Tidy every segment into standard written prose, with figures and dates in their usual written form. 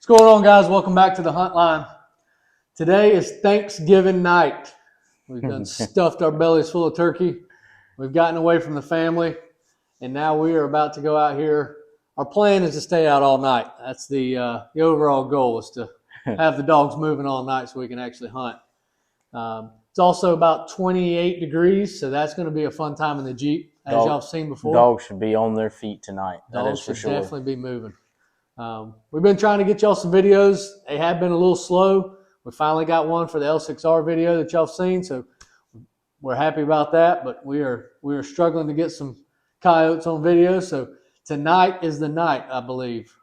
What's going on, guys? Welcome back to the Hunt Line. Today is Thanksgiving night. We've done stuffed our bellies full of turkey. We've gotten away from the family, and now we are about to go out here. Our plan is to stay out all night. That's the overall goal, is to have the dogs moving all night so we can actually hunt. It's also about 28 degrees, so that's going to be a fun time in the Jeep, as y'all have seen before. Dogs should be on their feet tonight. Dogs should definitely be moving. We've been trying to get y'all some videos. They have been a little slow. We finally got one for the L6R video that y'all have seen, so we're happy about that. But we are struggling to get some coyotes on video. So tonight is the night, I believe.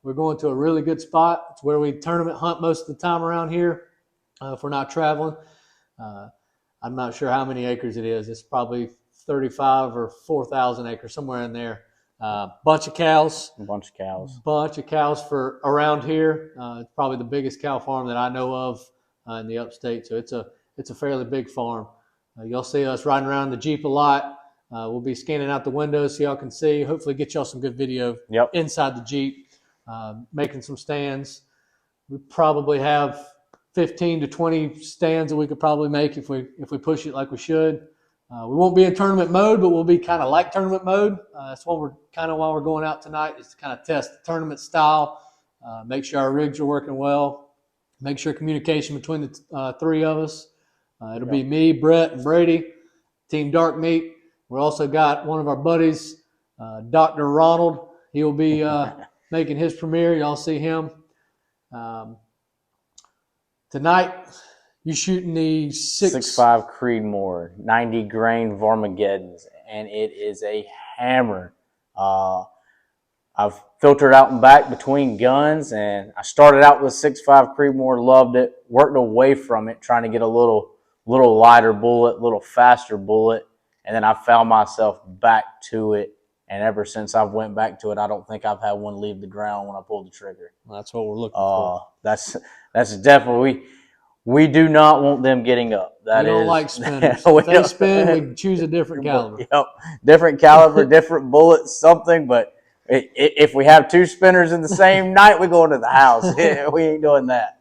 We're going to a really good spot. It's where we tournament hunt most of the time around here if we're not traveling. I'm not sure how many acres it is. It's probably 35 or 4,000 acres, somewhere in there. Bunch of cows for around here. It's probably the biggest cow farm that I know of in the upstate. So it's a fairly big farm. You'll see us riding around the Jeep a lot. We'll be scanning out the windows so y'all can see. Hopefully get y'all some good video inside the Jeep, making some stands. We probably have 15 to 20 stands that we could probably make if we push it like we should. We won't be in tournament mode, but we'll be kind of like tournament mode. That's what we're kind of why we're going out tonight, is to kind of test the tournament style, make sure our rigs are working well, make sure communication between the three of us. It'll be me, Brett, and Brady, Team Dark Meat. We also got one of our buddies, Dr. Ronald. He'll be making his premiere. Y'all see him. Tonight, you shooting the 6.5 Creedmoor, 90 grain Varmageddons, and it is a hammer. I've filtered out and back between guns, and I started out with 6.5 Creedmoor, loved it, worked away from it, trying to get a little lighter bullet, little faster bullet, and then I found myself back to it. And ever since I've went back to it, I don't think I've had one leave the ground when I pulled the trigger. Well, that's what we're looking for. That's definitely. We do not want them getting up. We don't like spinners. If they spin, we choose a different caliber. Yep, different caliber, different bullets, something. But if we have two spinners in the same night, we go into the house. We ain't doing that.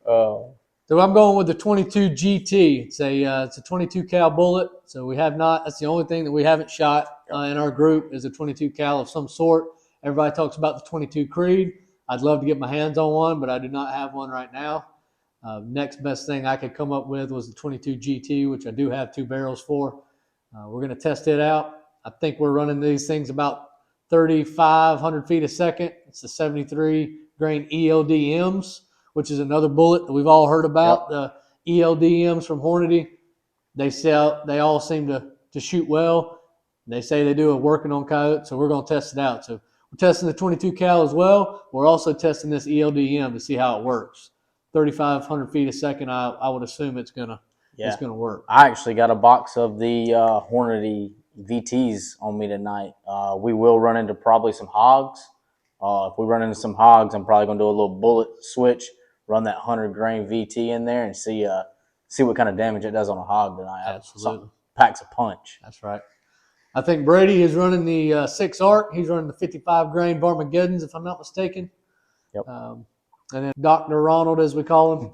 So I'm going with the 22 GT. It's a 22 cal bullet. So we have not. That's the only thing that we haven't shot in our group is a 22 cal of some sort. Everybody talks about the 22 Creed. I'd love to get my hands on one, but I do not have one right now. Next best thing I could come up with was the 22 GT, which I do have two barrels for. We're going to test it out. I think we're running these things about 3,500 feet a second. It's the 73 grain ELDMs, which is another bullet that we've all heard about. The ELDMs from Hornady, they all seem to shoot well. They say they do it working on coyotes, so we're going to test it out. So we're testing the 22 cal as well. We're also testing this ELDM to see how it works. 3,500 feet a second, I would assume it's gonna work. I actually got a box of the Hornady VTs on me tonight. We will run into probably some hogs. If we run into some hogs, I'm probably gonna do a little bullet switch, run that 100 grain VT in there, and see what kind of damage it does on a hog tonight. Absolutely, packs a punch. That's right. I think Brady is running the 6 ARC. He's running the 55 grain Varmageddons, if I'm not mistaken. Yep. And then Dr. Ronald, as we call him,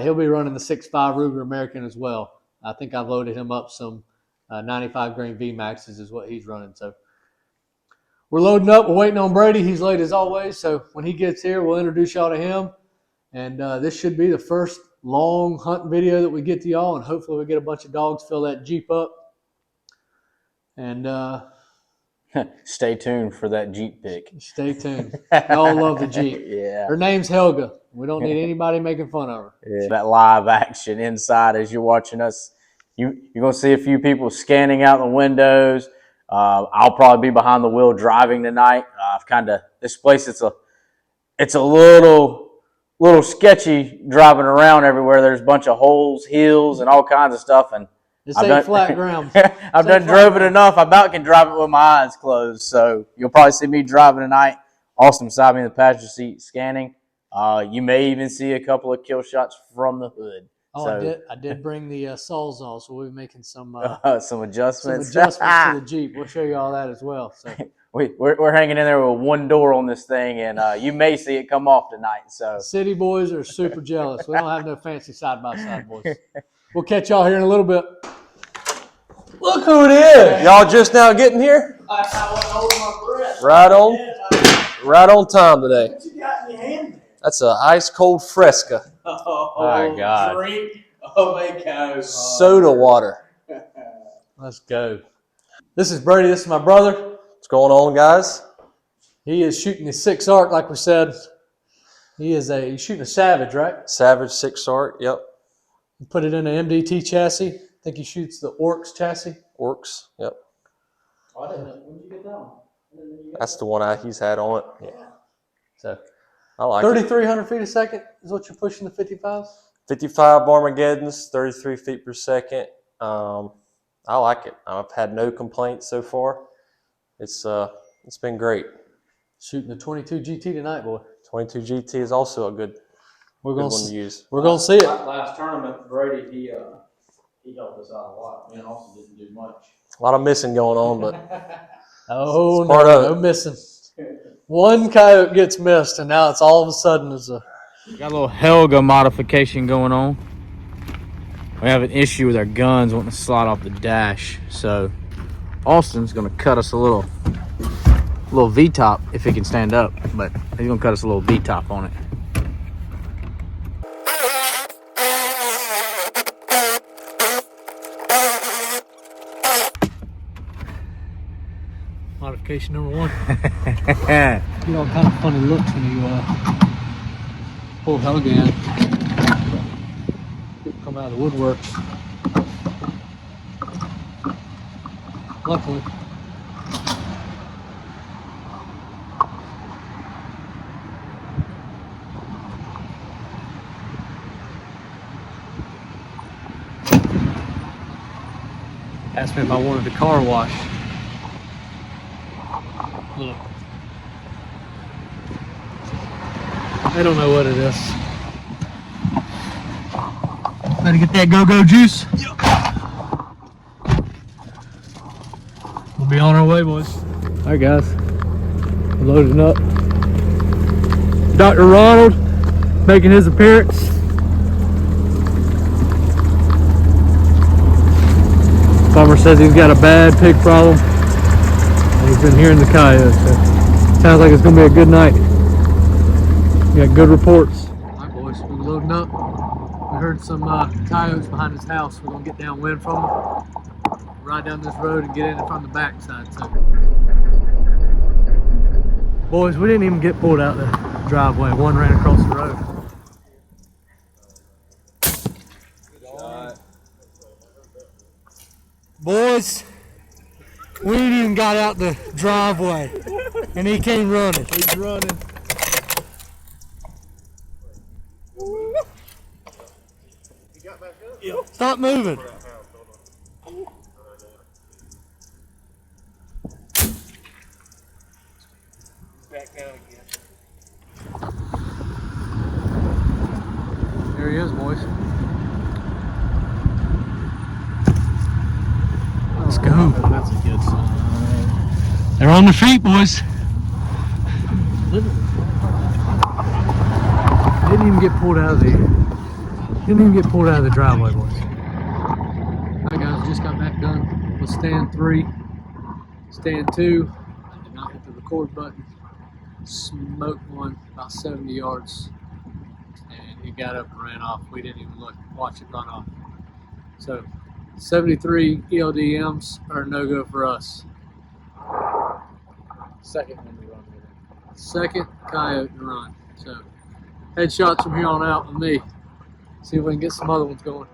he'll be running the 6.5 Ruger American as well. I think I've loaded him up some 95 grain VMAXs is what he's running. So we're loading up. We're waiting on Brady. He's late as always. So when he gets here, we'll introduce y'all to him. And this should be the first long hunting video that we get to y'all. And hopefully we get a bunch of dogs, fill that Jeep up. And stay tuned for that Jeep pic. Stay tuned. Y'all love the Jeep. Yeah. Her name's Helga. We don't need anybody making fun of her. Yeah. That live action inside as you're watching us. You're going to see a few people scanning out the windows. I'll probably be behind the wheel driving tonight. This place, it's a little sketchy driving around everywhere. There's a bunch of holes, hills, and all kinds of stuff. And this ain't flat ground. I've drove it enough. I about can drive it with my eyes closed. So you'll probably see me driving tonight. Austin beside me in the passenger seat scanning. You may even see a couple of kill shots from the hood. Oh, so, I did bring the Sawzall, so we'll be making some adjustments. Some adjustments to the Jeep. We'll show you all that as well. So we're hanging in there with one door on this thing, and you may see it come off tonight. So City boys are super jealous. We don't have no fancy side-by-side, boys. We'll catch y'all here in a little bit. Look who it is. Y'all just now getting here? I wasn't holding my breath. Right on time today. What you got in your hand? That's an ice cold Fresca. Oh my God. Drink of a cow. Soda water. Let's go. This is Brady. This is my brother. What's going on, guys? He is shooting the 6 arc, like we said. He's shooting a Savage, right? Savage 6 arc. Yep. He put it in an MDT chassis. I think he shoots the Orcs chassis. Orcs. Yep. Oh, I didn't know. When did you get that one? That's the one he's had on it. Yeah. So I like it. 3,300 feet a second is what you're pushing the 55s? 55 Armageddons, 33 feet per second. I like it. I've had no complaints so far. It's been great. Shooting the 22 GT tonight, boy. 22 GT is also a good one to use. We're gonna see it. Last tournament, Brady he helped us out a lot. Me and Austin didn't do much. A lot of missing going on, but Oh it's part of it. no missing. One coyote gets missed, and now it's all of a sudden is a. Got a little Helga modification going on. We have an issue with our guns wanting to slide off the dash, so Austin's gonna cut us a little V-top if he can stand up, but he's gonna cut us a little V-top on it. Modification number 1. You know, kind of funny looks when you pull Helga in. People come out of the woodwork. Luckily. Asked me if I wanted the car wash. Look. They don't know what it is. Better get that go-go juice. Yep. We'll be on our way, boys. All right, guys. We're loading up. Dr. Ronald making his appearance. Farmer says he's got a bad pig problem. And he's been hearing the coyotes. So sounds like it's going to be a good night. We got good reports. All right, boys. We're loading up. We heard some coyotes behind his house. We're going to get downwind from them. Ride down this road and get in from the backside. So, boys, we didn't even get pulled out the driveway. One ran across the road. Boys, we ain't even got out the driveway, and he came running. He's running. Stop moving. Back down again. There he is, boys. Let's go. That's a good sign. They're on their feet, boys. Didn't even get pulled out of the driveway, boys. Alright, guys, just got back done with stand 3. Stand 2, I did not hit the record button. Smoked one about 70 yards, and he got up and ran off. We didn't even watch it run off. So 73 ELDMs are a no-go for us. Second one to run with it. Second coyote to run. So headshots from here on out with me. See if we can get some other ones going.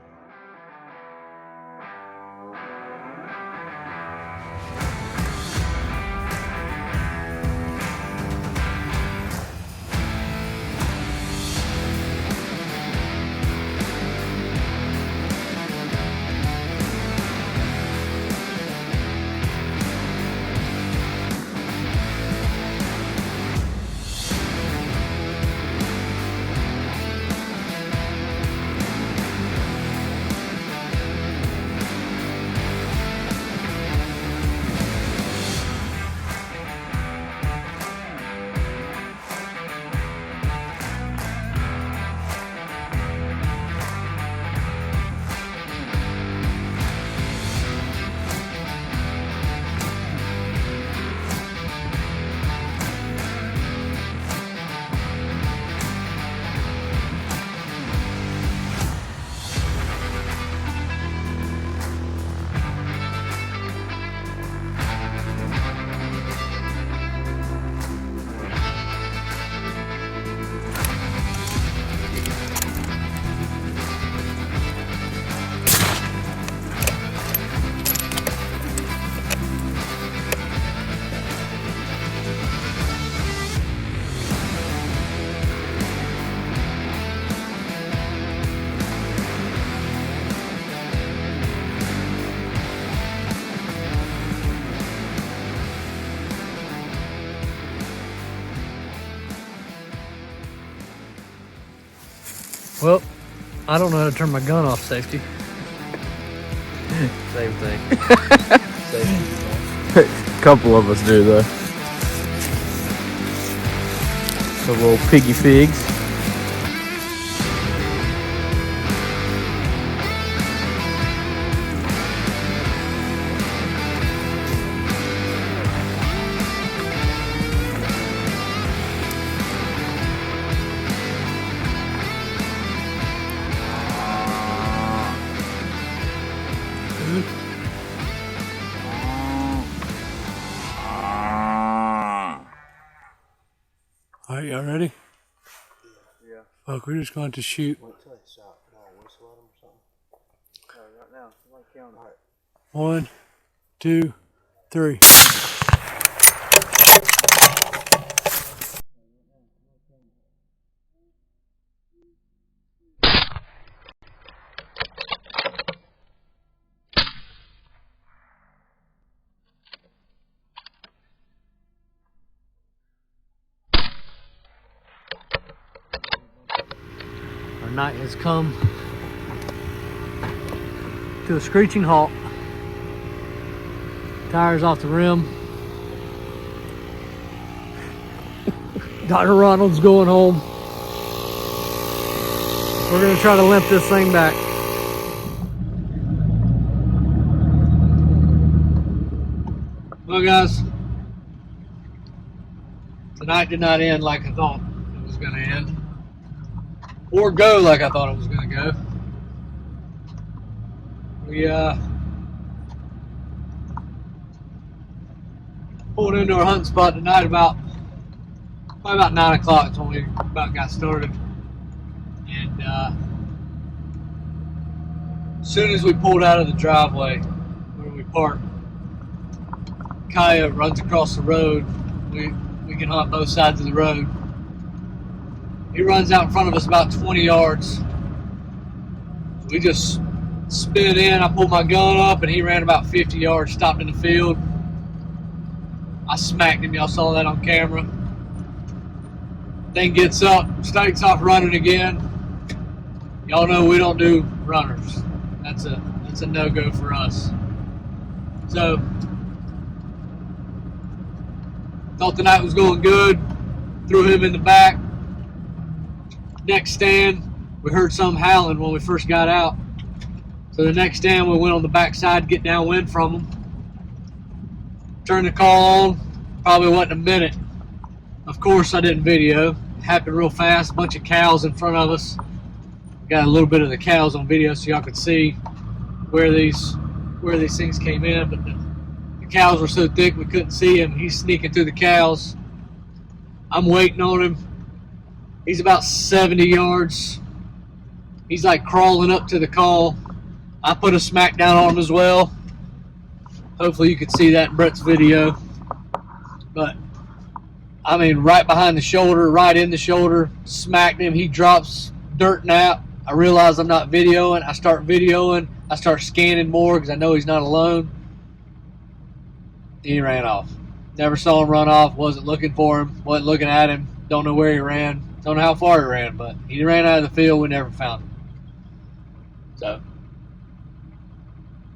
Well, I don't know how to turn my gun off safety. Same thing. A couple of us do though. The little piggy pigs. All right, y'all ready? Yeah. Fuck, we're just going to shoot. One, two, three. Our night has come to a screeching halt. Tires off the rim. Dr. Ronald's going home. We're gonna try to limp this thing back. Well guys, tonight did not end like I thought it was gonna end. Or go like I thought it was gonna go. We pulled into our hunting spot tonight probably about 9 o'clock is when we about got started. And as soon as we pulled out of the driveway where we parked, Coyote runs across the road. We can hunt both sides of the road. He runs out in front of us about 20 yards. We just spin in, I pulled my gun up, and he ran about 50 yards, stopped in the field. I smacked him, y'all saw that on camera. Thing gets up, takes off running again. Y'all know we don't do runners. That's a no-go for us. So, thought the night was going good. Threw him in the back. Next stand, we heard some howling when we first got out. So the next stand, we went on the back side to get downwind from them. Turned the call on, probably wasn't a minute. Of course, I didn't video. It happened real fast. A bunch of cows in front of us. Got a little bit of the cows on video so y'all could see where these things came in. But the cows were so thick we couldn't see him. He's sneaking through the cows. I'm waiting on him. He's about 70 yards. He's like crawling up to the call. I put a smack down on him as well. Hopefully you can see that in Brett's video. But, I mean, right behind the shoulder, right in the shoulder, smacked him. He drops dirt nap. I realize I'm not videoing. I start videoing. I start scanning more because I know he's not alone. He ran off. Never saw him run off. Wasn't looking for him. Wasn't looking at him. Don't know where he ran. Don't know how far he ran, but he ran out of the field. We never found him. So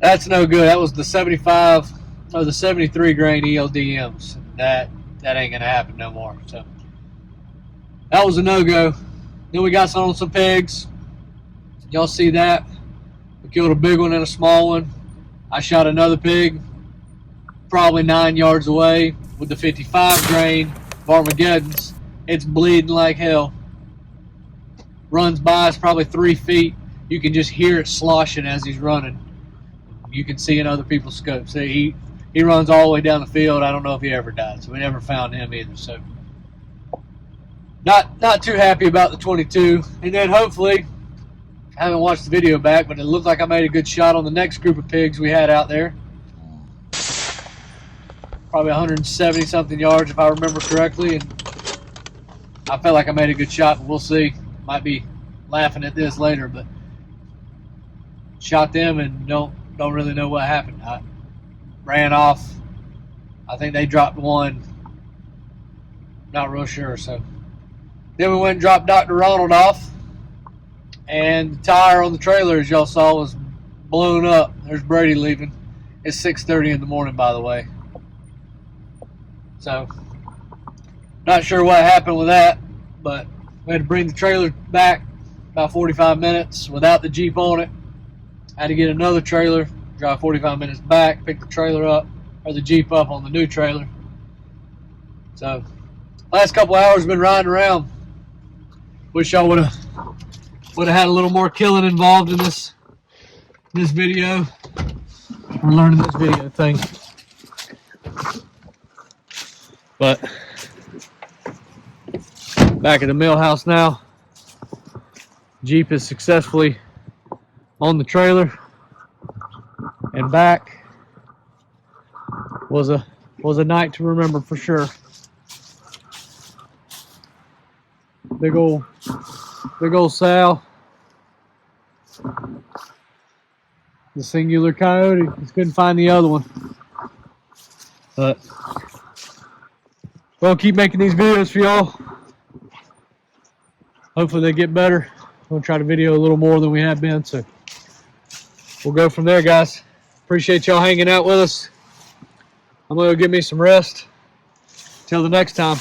that's no good. That was the 75 or the 73 grain ELDMs. That ain't gonna happen no more. So that was a no-go. Then we got on some pigs. Y'all see that? We killed a big one and a small one. I shot another pig, probably 9 yards away with the 55 grain of Armageddons. It's bleeding like hell. Runs by us probably 3 feet. You can just hear it sloshing as he's running. You can see in other people's scopes. He runs all the way down the field. I don't know if he ever died, so we never found him either. So not too happy about the 22. And then hopefully, I haven't watched the video back, but it looked like I made a good shot on the next group of pigs we had out there. Probably 170 something yards if I remember correctly, and I felt like I made a good shot, but we'll see. Might be laughing at this later, but shot them and don't really know what happened. I ran off. I think they dropped one. Not real sure. So then we went and dropped Dr. Ronald off. and the tire on the trailer, as y'all saw, was blown up. There's Brady leaving. It's 6:30 in the morning, by the way. So, not sure what happened with that, but we had to bring the trailer back about 45 minutes without the Jeep on it. Had to get another trailer, drive 45 minutes back, pick the trailer up, or the Jeep up on the new trailer. So, last couple hours been riding around. Wish y'all would have had a little more killing involved in this video. We're learning this video thing. But back at the mill house now. Jeep is successfully on the trailer and back. Was a night to remember for sure. Big old Sal, the singular Coyote. Just couldn't find the other one, but we'll keep making these videos for y'all. Hopefully they get better. We'll try to video a little more than we have been, so we'll go from there, guys. Appreciate y'all hanging out with us. I'm gonna go get me some rest. Till the next time.